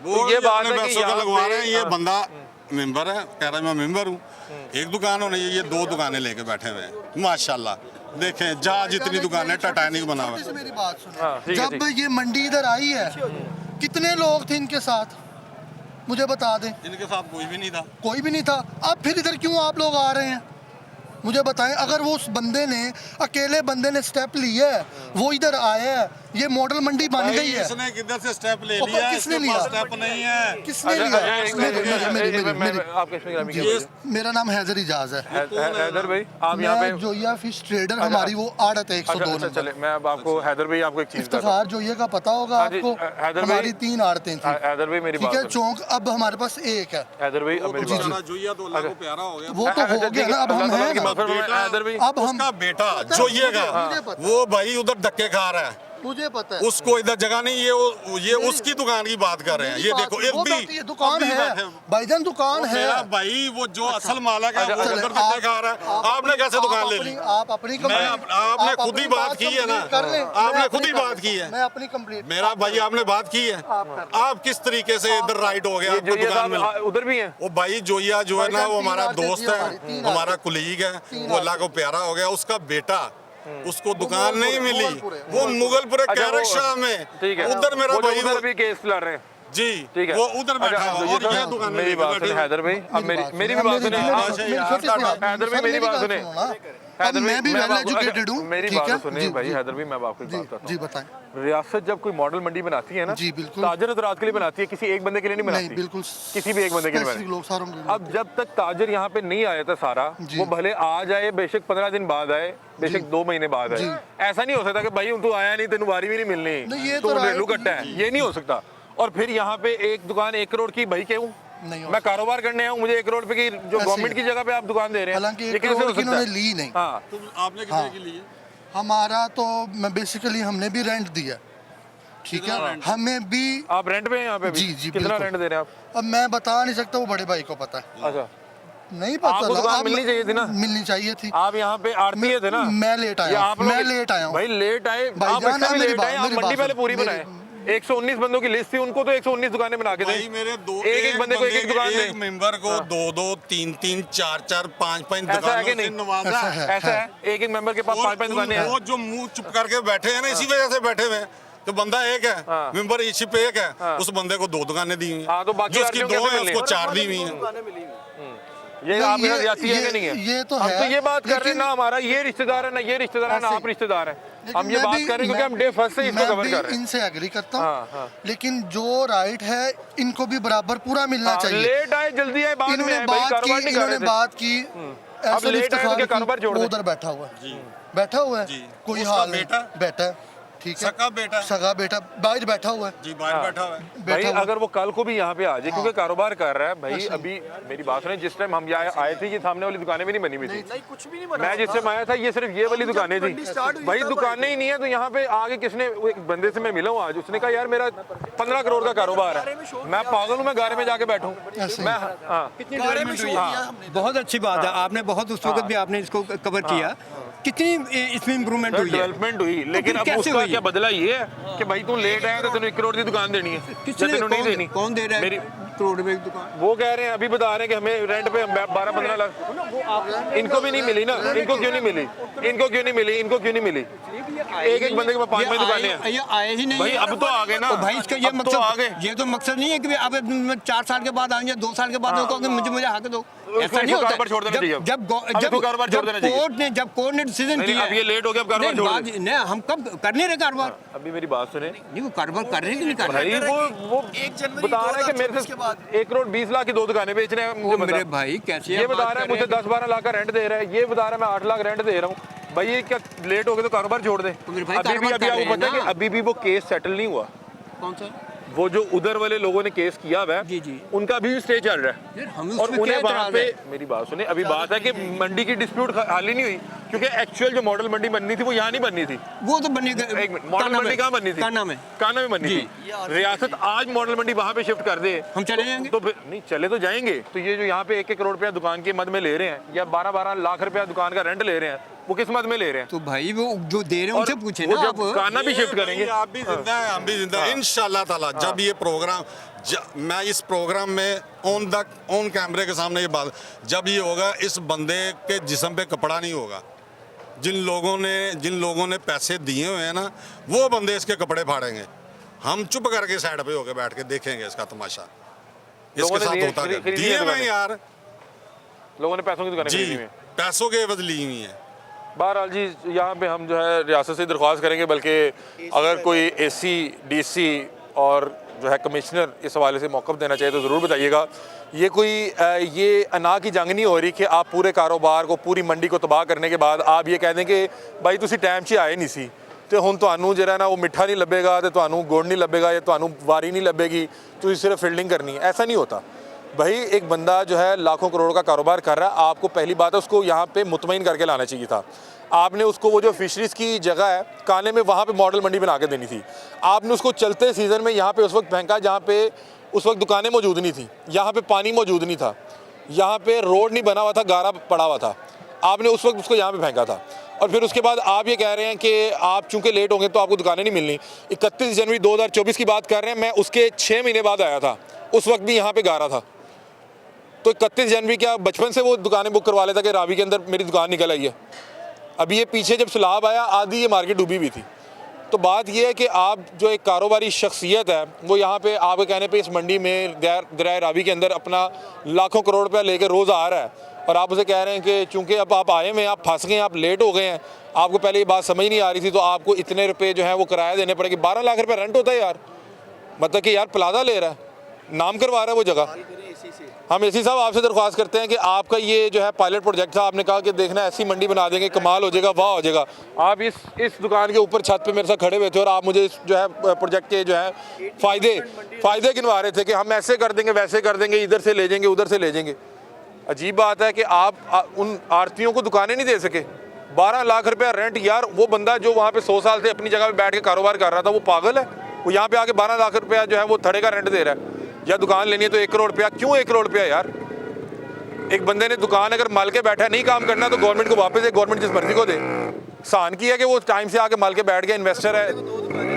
तो ये बात है कि पैसों का यहाँ लगवा रहे हैं। ये पे- बंदा मेंबर है, कह रहा है मैं मेंबर हूँ। एक दुकान होनी चाहिए, ये 2 दुकानें लेके बैठे हुए हैं माशाल्लाह। देखें जहाज इतनी दुकानें, टाइटैनिक बना हुआ है। मेरी बात सुनो, हाँ, ठीक है, जब ये मंडी इधर आई है कितने लोग थे इनके साथ, मुझे बता दें। इनके साथ कोई भी नहीं था। कोई भी नहीं था। अब फिर इधर क्यों आप लोग आ रहे हैं, मुझे बताएं। अगर वो उस बंदे ने, अकेले बंदे ने स्टेप लिया है, वो इधर आया है, ये मॉडल मंडी बन गई है। इसने किधर से स्टेप ले और लिया? किसने इसके लिया? पास स्टेप नहीं है। किसने अच्छा, लिया? अच्छा, एक मिनट, आपके इसमें ग्रामी क्या जी, बोलिए? मेरा नाम हैदर इजाज है। हैदर भाई आप यहाँ पे मैं जोया फिश ट्रेडर, हमारी वो आड़त है 102 अच्छा, नंबर। चले मैं अब आपको हैदर भाई आपको एक चीज बताता हूँ। इफ्तिखार जोया का पता होगा हाँ जी, आपको, हैदर भाई- हमारी 3 आड़तें थी। हैदर भाई मेरी ठीक बात है, सुनो। चौक अब हमारे पास एक है। हैदर भाई अब मेरी बात सुनो। जोइया तो अल्लाह को प्यारा हो गया। वो तो हो गया ना, अब हम अल्लाह हैं की ना। माफ़ फरमाए, हैदर भाई अब हम, उसका बेटा जोइएगा, मुझे पता। वो भाई उधर धक्के खा रहा है, मुझे पता है। उसको इधर जगह नहीं। ये उसकी दुकान की बात कर रहे हैं। ये देखो एक भी ये दुकान अभी है बैठे हो। भाईजान, दुकान है। मेरा भाई वो जो असल मालक है वो अच्छा, उधर धक्के खा रहा है। आपने कैसे दुकान ले ली? आप अपनी आपने खुद ही बात की है ना, आपने खुद ही बात की है। मैं अपनी कंप्लीट। मेरा भाई आपने बात की है। आप किस तरीके से इधर राइट हो गया? ये आपको जो ये दुकान मिल साहब उधर भी हैं। वो भाई जोइया जो है ना, वो हमारा भाईजान, दोस्त तीन है, आदमी, हमारा कुलीग है, वो अल्लाह को प्यारा हो गया। उसका बेटा, उसको दुकान नहीं मिली, वो मुगलपुरे अच्छा, कैरक वो- शाह में, ठीक है, उधर मेरा वो जो भाई उधर भी केस लड़ रहे हैं। जी, ठीक है, वो उधर बैठा अच्छा, हुआ ये और तो ये दुकान मेरी बात सुने हैदर भाई, अब मेरी भी बात सुने। हैदर भाई मेरी बात सुने। अब मैं भी वेल एजुकेटेड हूँ। मेरी ठीक बात है? सुने जी, भाई जी, हैदर भाई, मैं आपको एक जी, बात बताता जी हूँ। बताएं। रियासत जब कोई मॉडल मंडी बनाती है ना, जी, बिल्कुल। ताजर हजरात के लिए बनाती है, किसी एक बंदे के लिए नहीं नहीं, बनाती। बिल्कुल किसी भी एक बंदे के लिए specific बनाती। लोग सारों के लिए। अब जब तक ताजर यहाँ पे नहीं आया था सारा, जी। वो भले आज आए, बेशक 15 दिन बाद आए, बेशक 2 महीने बाद आए, ऐसा नहीं हो सकता कि भाई तू आया नहीं, तेन बारी भी नहीं नहीं, ये मिलनी, तो तू राइट- घरेलू कट्टा है, ये नहीं हो सकता। और फिर यहाँ पे एक दुकान 1 करोड़ की, भाई क्यों? नहीं हो मैं कारोबार करने आया हूँ, मुझे 1 करोड़ पे की जो ऐसे गवर्नमेंट की जगह पे आप दुकान दे रहे हैं, हालांकि ये 1 कैसे हो करोड़ की सकता इन्होंने है? ली नहीं। हाँ, तो आपने कितने की ली है? हमारा तो मैं बेसिकली हमने भी रेंट दिया, ठीक है, हमें भी। आप रेंट पे हैं यहाँ पे भी? जी, जी, कितना बिल्कुल। रेंट दे रहे हैं आप? अब मैं बता नहीं सकता, वो बड़े भाई को पता है। अच्छा, नहीं पता आपको लगा, दुकान अब मिलनी चाहिए थी ना? मिलनी चाहिए थी। आप यहाँ पे आड़ती थे ना? मैं लेट आया या हूँ, आप लोग- मैं लेट आया हूँ। भाई लेट आए, आप भाईजान, इससे भी मेरी लेट बात- आए, आप मेरी मंडी बात पहले सुनो, पूरी मेरी- बनाए। 119 बंदों की लिस्ट थी, उनको तो 119 दुकानें बना के भाई दें। मेरे दो एक बंदे को एक दुकान एक दें। मेंबर को 2-2, 3-3, 4-4, 5-5 ऐसा है दुकानों कि से नहीं? नवाजा ऐसा है। है। ऐसा है, एक मेंबर के पास 5-5 दुकानें हैं। वो जो मुंह चुप करके बैठे हैं ना, इसी वजह से बैठे हुए हैं। तो बंदा एक है, हाँ। मेंबर इसी पे एक है, हाँ। उस बंदे को 2 दुकानें दी हुई हैं। हाँ, तो बाकी जो उसकी आदमियों 2 कैसे है, मिलनी उसको है? 4 दी हुई हैं। ये नहीं, आप यहाँ जाती है ये- कि नहीं है? ये तो हम है, तो ये बात कर रहे हैं लेकिन- ना, हमारा ये रिश्तेदार है ना, ये रिश्तेदार है ना, ऐसे- आप रिश्तेदार हैं। लेकिन हम ये मैं बात भी- कर रहे हैं क्योंकि मैं- हम डे फर्स्ट से इसको मैं कवर भी कर रहे हैं। इनसे एग्री करता हाँ, हाँ। हूँ, लेकिन जो राइट है इनको भी बराबर पूरा मिलना हाँ, चाहिए। लेट आए जल्दी आए बाद में इन्होंने आए, भाई बात की, कारोबार नहीं कर इन्होंने रहे थे। बात की, अब ऐसे लेट आए इफ्तिखार तो क्या की, कारोबार छोड़ वो दें? उधर बैठा हुआ है, बैठा हुआ है, जी। कोई उसका हाल नहीं, बेटा? बैठा है, ठीक है, सगा बेटा? सगा बेटा बाहर बैठा हुआ है, जी, बाहर बैठा हुआ है। भाई बैठा हुआ। अगर वो कल को भी यहाँ पे आ जाए, क्योंकि कारोबार कर रहा है भाई। ऐसे ही। अभी मेरी बात सुने, जिस टाइम हम यहाँ आए थे, ये सामने वाली दुकानें भी नहीं बनी हुई थी। नहीं कुछ भी नहीं बना। मैं जिस टाइम आया था, ये सिर्फ ये वाली दुकानें थी। भाई दुकानें ही नहीं है, तो यहाँ पे आगे किसने, वो एक बंदे से मैं मिला हूँ आज, उसने कहा यार मेरा 15 करोड़ का कारोबार है, मैं पागल हूँ, मैं गारे में जाके बैठूँ। ऐसे ही। मैं हाँ, गाड़ी में शो किया हमने। बहुत अच्छी बात है, आपने बहुत उस वक्त भी आपने इसको कवर किया। कितनी इसमें इम्प्रूवमेंट हुई है? डेवलपमेंट हुई, लेकिन फिर अब कैसे उसका हुई? क्या बदला ये है कि भाई तू लेट आया तो तेरे 1 करोड़ की दुकान देनी है, किसने या तेनू नहीं देनी? कौन दे रहा मेरी है करोड़ रुपए की दुकान? वो कह रहे हैं, अभी बता रहे हैं कि हमें रेंट पे 12-15 लाख। इनको भी नहीं मिली ना, इनको क्यों नहीं मिली? इनको क्यों नहीं मिली? इनको क्यों नहीं मिली? एक बंदे के पास 5 दुकानें हैं। ये आए ही नहीं भाई है। अब तो आ गए ना। तो भाई इसका ये अब तो आ गए। मकसद, ये तो मकसद नहीं है कि अब 4 साल के बाद आएंगे, 2 साल के बाद कहोगे मुझे हक दो, ऐसा नहीं होता। कारोबार छोड़ देना चाहिए अब। जब इसको कारोबार छोड़ देना चाहिए। कोर्ट ने डिसीजन नहीं, किया अब ये लेट हो गया, अब कारोबार छोड़ दे। नहीं, हम कब कर नहीं रहे कारोबार? अभी मेरी बात सुने नहीं, वो कारोबार कर रहे कि नहीं कर रहे? भाई, वो 1 जनवरी बता रहा है कि मेरे 2024 से के बाद 1 करोड़ 20 लाख की 2 दुकानें बेच रहे हैं। वो मुझे मेरे बता, भाई कैसे ये बता रहा है मुझे 10-12 लाख का रेंट दे रहा है, ये बता रहा है मैं 8 लाख रेंट दे रहा हूँ। भाई ये क्या लेट हो गए तो कारोबार छोड़ दे? तो मेरे भाई अभी भी कारोबार अभी कर आपको रहे हैं पता है कि ना। अभी भी वो केस सेटल नहीं हुआ। कौन सा? वो जो उधर वाले लोगों ने केस किया हुआ है, जी, जी। उनका भी स्टे चल रहा है। यार, हमें और उसमें उन्हें क्या वहाँ इतराज़ पे, है? मेरी बात सुने, अभी बात है कि मंडी की डिस्प्यूट हाल ही नहीं हुई, क्योंकि एक्चुअल जो मॉडल मंडी बननी थी वो यहाँ नहीं बननी थी। वो तो बनी एक मिनट, मॉडल मंडी कहाँ बननी थी? कान्हा में। कान्हा में बननी जी। थी। रियासत आज मॉडल मंडी वहाँ पे शिफ्ट कर दे, हम चले जाएंगे। तो फिर नहीं चले तो जाएंगे। तो ये जो यहाँ पे 1-1 करोड़ रुपया दुकान के मद में ले रहे हैं, या 12-12 लाख रुपया दुकान का रेंट ले रहे हैं, वो किस मद में ले रहे हैं? तो भाई वो जो दे रहे हैं उनसे पूछे वो ना जब आप। खाना भी शिफ्ट करेंगे। आप भी जिंदा है, हम भी जिंदा है इंशाल्लाह ताला। जब ये प्रोग्राम मैं इस प्रोग्राम में ऑन कैमरे के सामने ये बात, जब ये होगा इस बंदे के जिस्म पे कपड़ा नहीं होगा। जिन लोगों ने पैसे दिए हुए हैं ना, वो बंदे इसके कपड़े फाड़ेंगे। हम चुप करके साइड पे होके बैठ के देखेंगे इसका तमाशा, लोगों इसके ने साथ होता क्या। खरीदी दिए है हुए दुकानें? यार लोगों ने पैसों की दुकानें खरीदी जी, हुई हैं। पैसों के एवज ली हुई है। बहरहाल जी, यहाँ पे हम जो है रियासत से दरख्वास्त करेंगे, बल्कि अगर कोई AC, DC और जो है कमिश्नर इस हवाले से मौक़िफ़ देना चाहिए तो ज़रूर बताइएगा। ये अना की जंग नहीं हो रही कि आप पूरे कारोबार को, पूरी मंडी को तबाह करने के बाद आप ये कह दें कि भाई तुसी टाइम 'ਚ आए नहीं सी तो हुण तुहानू ਜਿਹੜਾ ना वो मिठा नहीं लभेगा, तो तुहानू गुड़ नहीं लभेगा, या तुहानू वारी नहीं लभेगी, तुसी सिर्फ फील्डिंग करनी है। ऐसा नहीं होता भाई। एक बंदा जो है लाखों करोड़ का कारोबार कर रहा है, आपको पहली बात है उसको यहाँ पे मुतमईन करके लाना चाहिए था। आपने उसको वो जो फिशरीज़ की जगह है काने में, वहाँ पे मॉडल मंडी बना के देनी थी। आपने उसको चलते सीज़न में यहाँ पे उस वक्त फेंका जहाँ पे उस वक्त दुकानें मौजूद नहीं थी, यहाँ पे पानी मौजूद नहीं था, यहाँ पे रोड नहीं बना हुआ था, गारा पड़ा हुआ था। आपने उस वक्त उसको यहाँ पे फेंका था। और फिर उसके बाद आप ये कह रहे हैं कि आप चूँकि लेट होंगे तो आपको दुकानें नहीं मिलनी। 31 जनवरी 2024 की बात कर रहे हैं, मैं उसके 6 महीने बाद आया था, उस वक्त भी यहाँ पे गारा था। तो 31 जनवरी क्या बचपन से वो दुकानें बुक करवा लेता कि रावी के अंदर मेरी दुकान निकल आई है। अभी ये पीछे जब सैलाब आया आधी ये मार्केट डूबी हुई थी। तो बात ये है कि आप जो एक कारोबारी शख्सियत है वो यहाँ पे आपके कहने पे इस मंडी में दरिया रावी के अंदर अपना लाखों करोड़ रुपया लेकर रोज़ आ रहा है, और आप उसे कह रहे हैं कि चूँकि अब आप आए हुए हैं, आप फंस गए, आप लेट हो गए हैं, आपको पहले ये बात समझ नहीं आ रही थी तो आपको इतने रुपए जो है वो किराया देने पड़ेंगे। 12 लाख रुपये रेंट होता है यार, मतलब कि यार प्लाजा ले रहा है, नाम करवा रहा है वो जगह। हम AC साहब आपसे दरख्वास्त करते हैं कि आपका ये जो है पायलट प्रोजेक्ट था, आपने कहा कि देखना ऐसी मंडी बना देंगे, कमाल हो जाएगा, वाह हो जाएगा। आप इस दुकान के ऊपर छत पे मेरे साथ खड़े हुए थे और आप मुझे जो है प्रोजेक्ट के जो है फ़ायदे गिनवा रहे थे कि हम ऐसे कर देंगे, वैसे कर देंगे, इधर से ले जाएंगे, उधर से ले जाएंगे। अजीब बात है कि आप उन आरतियों को दुकानें नहीं दे सके। 12 लाख रुपया रेंट यार, वो बंदा जो वहाँ पे 100 साल से अपनी जगह पे बैठ के कारोबार कर रहा था वो पागल है? वो यहाँ पे आके 12 लाख रुपया जो है वो थड़े का रेंट दे रहा है। या दुकान लेनी है तो 1 करोड़ रुपया, क्यों 1 करोड़ रुपया यार? एक बंदे ने दुकान अगर माल के बैठा है, नहीं काम करना तो गवर्नमेंट को वापस दे, गवर्नमेंट जिस मर्जी को दे। सान की है कि वो टाइम से आके माल के बैठ गया, इन्वेस्टर है।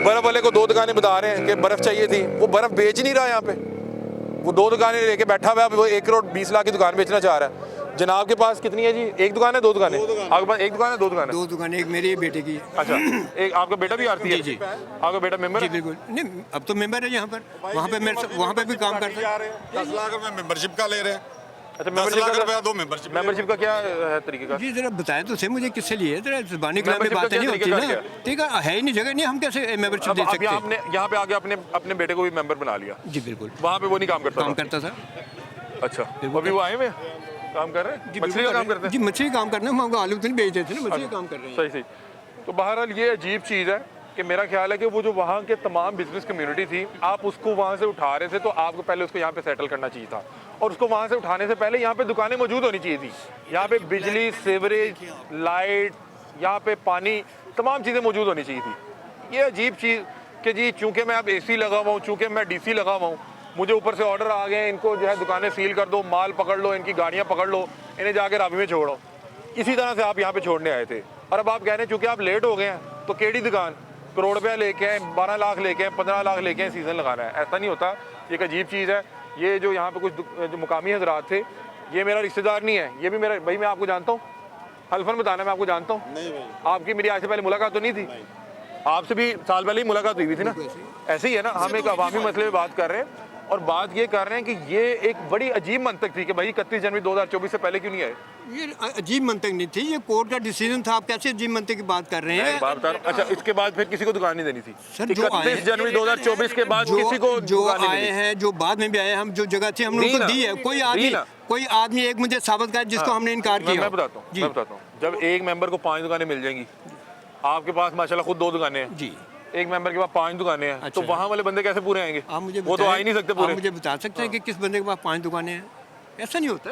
बर्फ़ वाले को 2 दुकानें बता रहे हैं कि बर्फ़ चाहिए थी, वो बर्फ़ बेच नहीं रहा यहाँ पे, वो 2 दुकानें लेके बैठा हुआ है, वो 1 करोड़ 20 लाख की दुकान बेचना चाह रहा है। जनाब के पास कितनी है जी? 1 दुकान है, 2 दुकानें? आपके पास 1 दुकान है, 2 दुकान है? 2 दुकानें, एक मेरी बेटे की। अच्छा, एक आपका बेटा भी आरती है? जी। आपका बेटा मेंबर जी है? बिल्कुल नहीं, अब तो मेंबर है यहाँ पर, वहाँ पे भी काम करते हैं। 10 लाख रुपए मेंबरशिप का ले रहे हैं। अच्छा, 10 लाख रुपया दो मेंबरशिप। मेंबरशिप का क्या है तरीके का? जी जरा बताएं तो सही मुझे किससे लिए, जरा ज़बानी कलाम में Membership का बातें नहीं क्या होती तरीका ना, ठीक है ही नहीं, जगह नहीं, हम कैसे मेंबरशिप अब दे आप सकते हैं। यहाँ पे आके अपने बेटे को भी मेंबर बना लिया? जी बिल्कुल, वहाँ पे वो नहीं काम करता काम था? करता था। अच्छा, अभी वो आए हुए काम कर रहे हैं? जी मछली का काम करते हैं? जी मछली काम करना, हम आपको आलू तो नहीं बेच देते ना, मछली का काम कर रहे हैं। सही सही। तो बहरहाल ये अजीब चीज़ है कि मेरा ख्याल है कि वो जो वहाँ के तमाम बिजनेस कम्युनिटी थी, आप उसको वहाँ से उठा रहे थे तो आपको पहले उसको यहाँ पे सेटल करना चाहिए था, और उसको वहाँ से उठाने से पहले यहाँ पे दुकानें मौजूद होनी चाहिए थी। यहाँ पे बिजली, सीवरेज, लाइट, यहाँ पे पानी, तमाम चीज़ें मौजूद होनी चाहिए थी। ये अजीब चीज़ कि जी चूँकि मैं अब AC लगा हुआ हूँ, चूँकि मैं DC लगा हुआ हूँ, मुझे ऊपर से ऑर्डर आ गए, इनको जो है दुकानें सील कर दो, माल पकड़ लो, इनकी गाड़ियाँ पकड़ लो, इन्हें जाके रावी में छोड़ो। इसी तरह से आप यहाँ पे छोड़ने आए थे, और अब आप कह रहे हैं चूँकि आप लेट हो गए हैं तो केड़ी दुकान करोड़ रुपया लेके आए, 12 लाख लेके आए, 15 लाख लेके आए, सीज़न लगाना है। ऐसा नहीं होता, ये एक अजीब चीज़ है। ये जो यहाँ पे कुछ जो मुकामी हजरात थे, ये मेरा रिश्तेदार नहीं है, ये भी मेरा भाई, मैं आपको जानता हूँ, हल्फन बताना, मैं आपको जानता हूँ। नहीं भाई, आपकी मेरी आज से पहले मुलाकात तो नहीं थी? आपसे भी साल पहले ही मुलाकात हुई थी ना? ऐसे ही है ना, हम एक अवामी मसले में बात कर रहे हैं, और बात ये कर रहे हैं कि ये एक बड़ी अजीब मंतक थी कि भाई 31 जनवरी 2024 से पहले क्यों नहीं आए? ये अजीब मंतक नहीं थी, ये कोर्ट का डिसीजन था, आप कैसे अजीब मंतक की बात कर रहे हैं? बात बता रहा हूं। अच्छा, इसके बाद फिर किसी को दुकान नहीं देनी थी? सर, जो 31 जनवरी 2024 के बाद किसी को जो दुकान नहीं आए देनी? हैं, जो बाद में भी आए, हम जो जगह थी हमने उनको दी है। कोई आदमी एक मुझे साबित करे जिसको हमने इनकार किया। मैं बताता हूँ, जब एक मेंबर को 5 दुकानें मिल जाएंगी, आपके पास माशाल्लाह खुद 2 दुकानें हैं जी, एक मेंबर के पास 5 दुकानें हैं, तो अच्छा। वहाँ वाले बंदे कैसे पूरे आएंगे? आप मुझे वो तो आ ही नहीं सकते आप पूरे। मुझे बता सकते हैं कि किस बंदे के पास 5 दुकानें हैं? ऐसा नहीं होता।